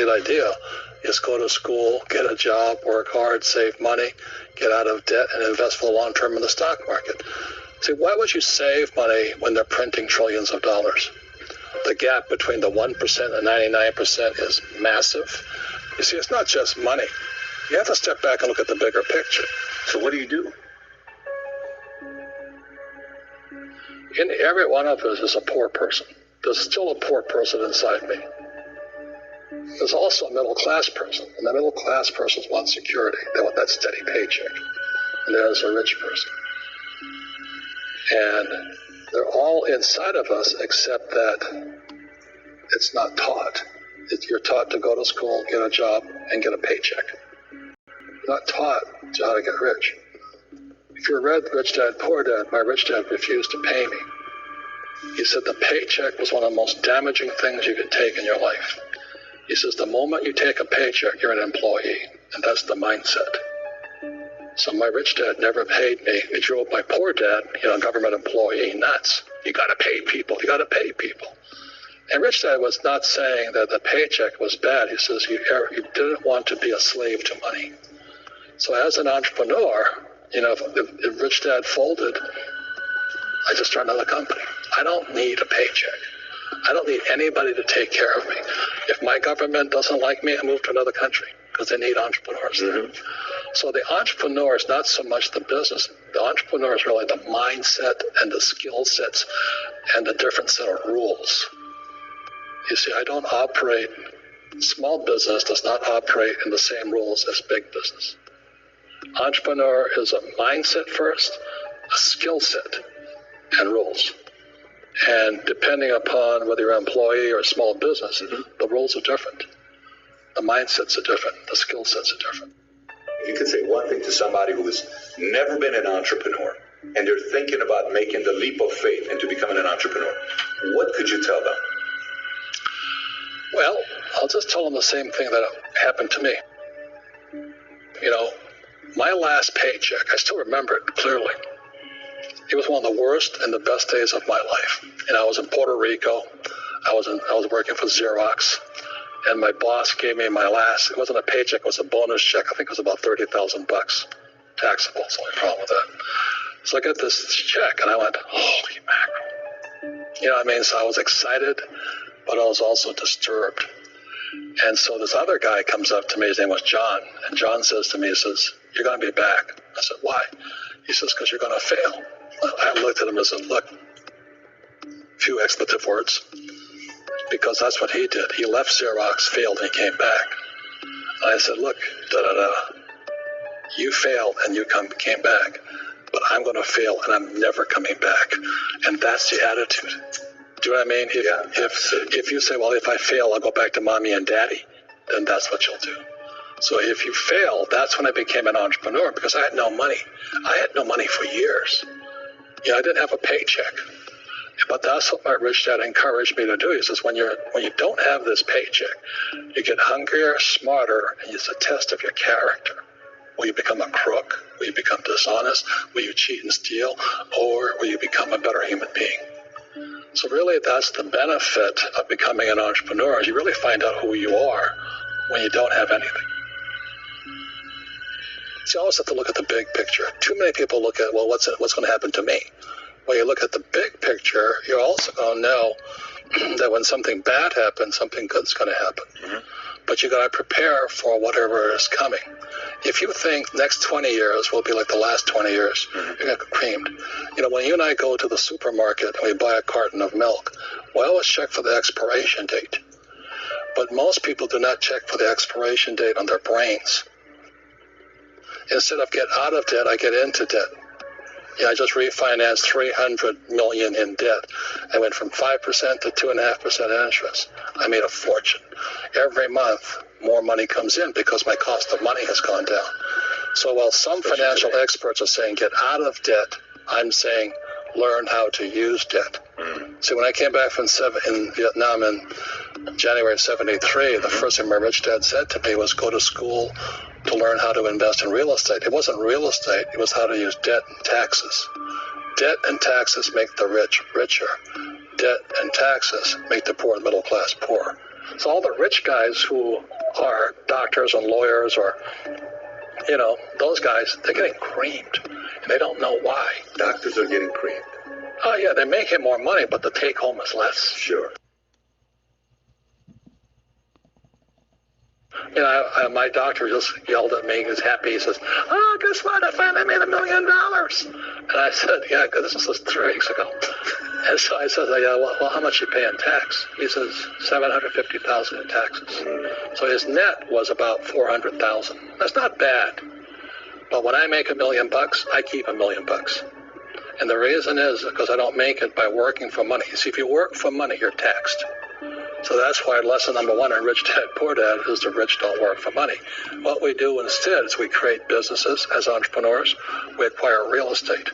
idea is go to school, get a job, work hard, save money, get out of debt, and invest for the long term in the stock market. See, why would you save money when they're printing trillions of dollars? The gap between the 1% and 99% is massive. You see, it's not just money. You have to step back and look at the bigger picture. So what do you do? In every one of us is a poor person. There's still a poor person inside me. There's also a middle-class person, and the middle-class persons want security. They want that steady paycheck. And there's a rich person. And they're all inside of us, except that it's not taught. You're taught to go to school, get a job, and get a paycheck. You're not taught how to get rich. If you read Rich Dad, Poor Dad, my rich dad refused to pay me. He said the paycheck was one of the most damaging things you could take in your life. He says the moment you take a paycheck, you're an employee, and that's the mindset. So my rich dad never paid me. He drove my poor dad, government employee, nuts. You got to pay people. You got to pay people. And Rich Dad was not saying that the paycheck was bad. He says you didn't want to be a slave to money. So as an entrepreneur, if Rich Dad folded, I just start another company. I don't need a paycheck. I don't need anybody to take care of me. If my government doesn't like me, I move to another country because they need entrepreneurs there. So the entrepreneur is not so much the business. The entrepreneur is really the mindset and the skill sets and the different set of rules. You see, I don't operate, small business does not operate in the same rules as big business. Entrepreneur is a mindset first, a skill set, and rules. And depending upon whether you're an employee or a small business, the rules are different. The mindsets are different. The skill sets are different. If you could say one thing to somebody who has never been an entrepreneur and they're thinking about making the leap of faith into becoming an entrepreneur, what could you tell them? Well, I'll just tell them the same thing that happened to me. My last paycheck, I still remember it clearly. It was one of the worst and the best days of my life. And I was in Puerto Rico. I was working for Xerox. And my boss gave me my last, it wasn't a paycheck, it was a bonus check. I think it was about $30,000. Taxable, that's the only problem with that. So I got this check and I went, holy mackerel. So I was excited, but I was also disturbed. And so this other guy comes up to me, his name was John. And John says to me, he says, you're going to be back. I said, why? He says, because you're going to fail. I looked at him and said, look, few expletive words, because that's what he did. He left Xerox, failed, and he came back. And I said, look, you failed and you came back, but I'm going to fail and I'm never coming back. And that's the attitude. Do you know what I mean? If you say, well, if I fail, I'll go back to mommy and daddy, then that's what you'll do. So if you fail, that's when I became an entrepreneur, because I had no money. I had no money for years. I didn't have a paycheck. But that's what my rich dad encouraged me to do. He says, when you don't have this paycheck, you get hungrier, smarter, and it's a test of your character. Will you become a crook? Will you become dishonest? Will you cheat and steal? Or will you become a better human being? So really, that's the benefit of becoming an entrepreneur, is you really find out who you are when you don't have anything. So you always have to look at the big picture. Too many people look at, well, what's going to happen to me? When you look at the big picture, you're also going to know that when something bad happens, something good's going to happen. But you got to prepare for whatever is coming. If you think next 20 years will be like the last 20 years, you're going to get creamed. When you and I go to the supermarket and we buy a carton of milk, we always check for the expiration date. But most people do not check for the expiration date on their brains. Instead of get out of debt, I get into debt. I just refinanced $300 million in debt. I went from 5% to 2.5% interest. I made a fortune. Every month, more money comes in because my cost of money has gone down. So while some financial experts are saying get out of debt, I'm saying learn how to use debt. See, when I came back from in Vietnam in January of 73, the first thing my rich dad said to me was go to school to learn how to invest in real estate. It wasn't real estate, it was how to use debt and taxes. Debt and taxes make the rich richer. Debt and taxes make the poor and middle class poor. So all the rich guys who are doctors and lawyers or, those guys, they're getting creamed. And they don't know why. Doctors are getting creamed. Oh, yeah, they're making more money, but the take home is less. Sure. My doctor just yelled at me. He was happy. He says, "Oh, guess what? I finally made $1 million." And I said, "Yeah, because this was 3 weeks ago." And so I said, "Yeah, well, how much you pay in tax?" He says, $750,000 in taxes. So his net was about $400,000. That's not bad. But when I make $1 million, I keep $1 million. And the reason is because I don't make it by working for money. See, if you work for money, you're taxed. So that's why lesson number 1 in Rich Dad, Poor Dad is the rich don't work for money. What we do instead is we create businesses as entrepreneurs. We acquire real estate.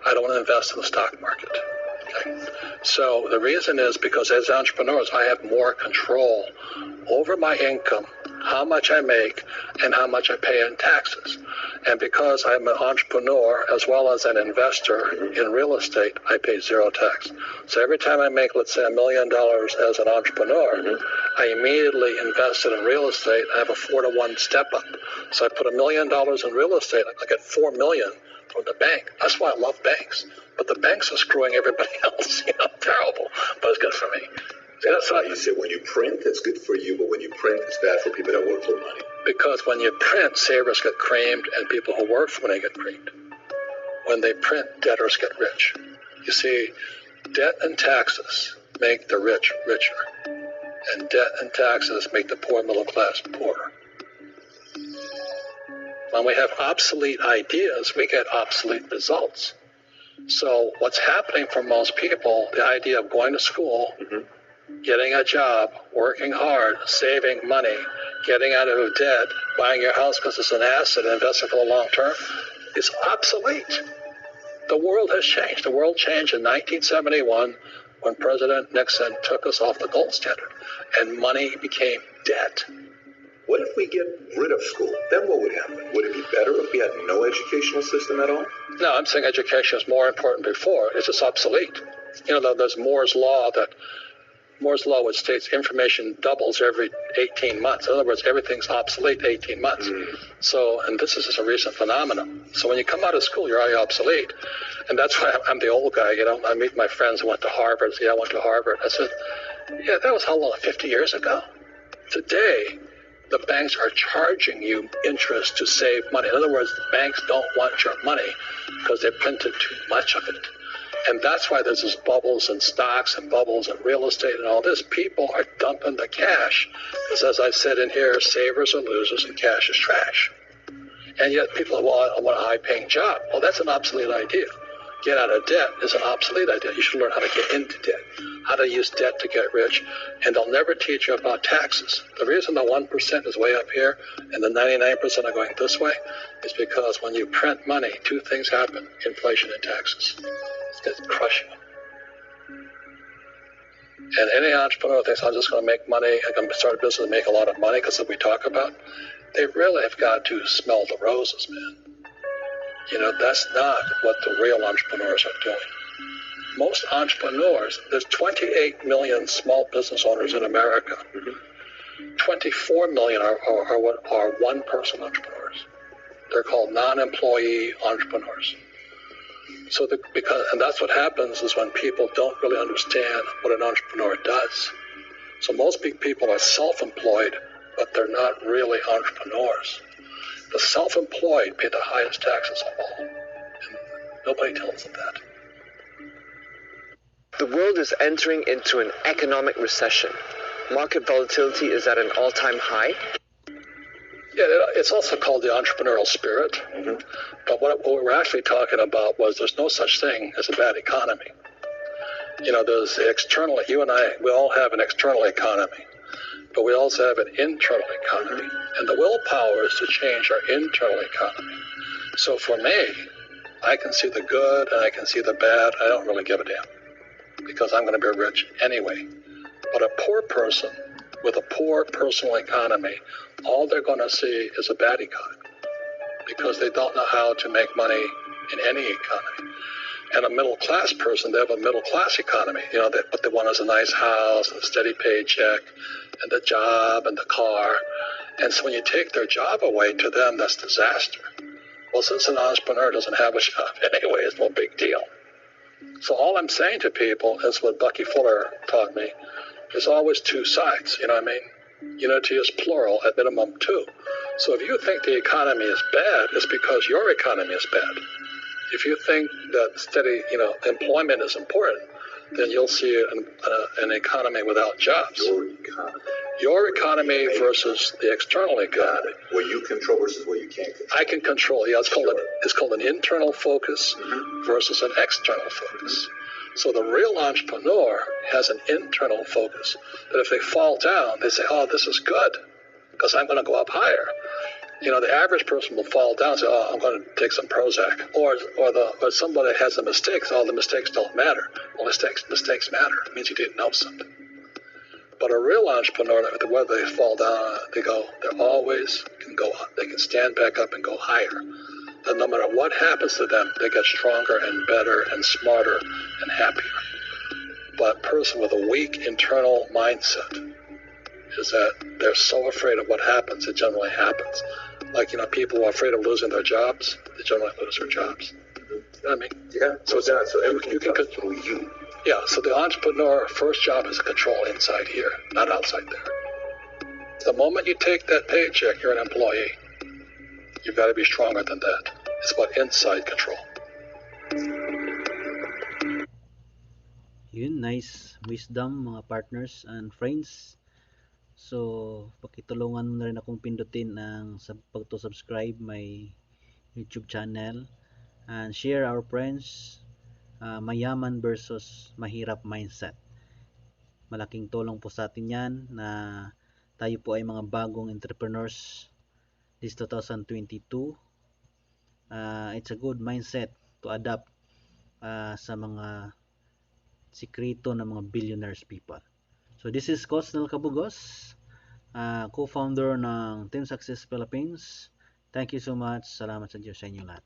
I don't want to invest in the stock market. Okay? So the reason is because as entrepreneurs, I have more control over my income, how much I make, and how much I pay in taxes. And because I'm an entrepreneur as well as an investor in real estate, I pay 0 tax. So every time I make, let's say, $1 million as an entrepreneur, I immediately invest it in real estate. I have a 4-to-1 step up. So I put $1 million in real estate, I get $4 million from the bank. That's why I love banks. But the banks are screwing everybody else. Terrible. But it's good for me. That's why you say when you print, it's good for you, but when you print, it's bad for people that work for money. Because when you print, savers get creamed, and people who work for money get creamed. When they print, debtors get rich. You see, debt and taxes make the rich richer, and debt and taxes make the poor middle class poorer. When we have obsolete ideas, we get obsolete results. So what's happening for most people, the idea of going to school, getting a job, working hard, saving money, getting out of debt, buying your house because it's an asset, investing for the long term, is obsolete. The world has changed. The world changed in 1971 when President Nixon took us off the gold standard, and money became debt. What if we get rid of school? Then what would happen? Would it be better if we had no educational system at all? No, I'm saying education is more important before. It's just obsolete. There's Moore's Law which states information doubles every 18 months. In other words, everything's obsolete 18 months. So, and this is just a recent phenomenon. So when you come out of school, you're already obsolete. And that's why I'm the old guy. I meet my friends who went to Harvard. Say, I went to Harvard. I said, yeah, that was how long? 50 years ago? Today, the banks are charging you interest to save money. In other words, the banks don't want your money because they printed too much of it. And that's why there's this bubbles in stocks and bubbles in real estate and all this. People are dumping the cash because, as I said in here, savers are losers and cash is trash. And yet people want a high-paying job. Well, that's an obsolete idea. Get out of debt is an obsolete idea. You should learn how to get into debt, how to use debt to get rich. And they'll never teach you about taxes. The reason the 1% is way up here and the 99% are going this way is because when you print money, 2 things happen: inflation and taxes. It's crushing them. And any entrepreneur thinks, I'm just going to make money, I'm going to start a business and make a lot of money because of what we talk about. They really have got to smell the roses, man. That's not what the real entrepreneurs are doing. Most entrepreneurs, there's 28 million small business owners in America. 24 million are what are one-person entrepreneurs. They're called non-employee entrepreneurs. So and that's what happens is when people don't really understand what an entrepreneur does. So most big people are self-employed, but they're not really entrepreneurs. The self-employed pay the highest taxes of all, and nobody tells them that. The world is entering into an economic recession. Market volatility is at an all-time high. Yeah, it's also called the entrepreneurial spirit. But what we were actually talking about was there's no such thing as a bad economy. There's external, you and I, we all have an external economy, but we also have an internal economy. And the willpower is to change our internal economy. So for me, I can see the good and I can see the bad. I don't really give a damn because I'm going to be rich anyway. But a poor person with a poor personal economy, all they're going to see is a bad economy because they don't know how to make money in any economy. And a middle-class person, they have a middle-class economy. What they want is a nice house and a steady paycheck and the job and the car. And so when you take their job away, to them, that's disaster. Well, since an entrepreneur doesn't have a job anyway, it's no big deal. So all I'm saying to people is what Bucky Fuller taught me. There's always two sides, you know what I mean? Unity is plural, at minimum two. So if you think the economy is bad, it's because your economy is bad. If you think that steady, employment is important, then you'll see an economy without jobs. Your economy versus the external economy. What you control versus what you can't control. I can control. Yeah, it's called an internal focus versus an external focus. So the real entrepreneur has an internal focus. That if they fall down, they say, "Oh, this is good, because I'm going to go up higher." The average person will fall down and say, "Oh, I'm going to take some Prozac," or somebody has a mistake. So all the mistakes don't matter. Well, mistakes matter. It means you didn't know something. But a real entrepreneur, whether they fall down, they always can go up. They can stand back up and go higher. And no matter what happens to them, they get stronger and better and smarter and happier. But a person with a weak internal mindset is that they're so afraid of what happens, it generally happens. Like, people who are afraid of losing their jobs, they generally lose their jobs. You know what I mean? Yeah. So everything can control you. Yeah, so the entrepreneur first job is to control inside here, not outside there. The moment you take that paycheck, you're an employee. You've got to be stronger than that. It's about inside control. Yun, nice wisdom mga partners and friends. So, pakitulungan mo na rin akong pindutin ang pag-subscribe my YouTube channel and share our friends Mayaman versus Mahirap mindset. Malaking tulong po sa atin yan na tayo po ay mga bagong entrepreneurs this 2022. It's a good mindset to adapt sa mga sikreto ng mga billionaires people. So this is Coach Nielcabug, co-founder ng Teamsuccess Philippines. Thank you so much. Salamat sa Diyos sa inyo lahat.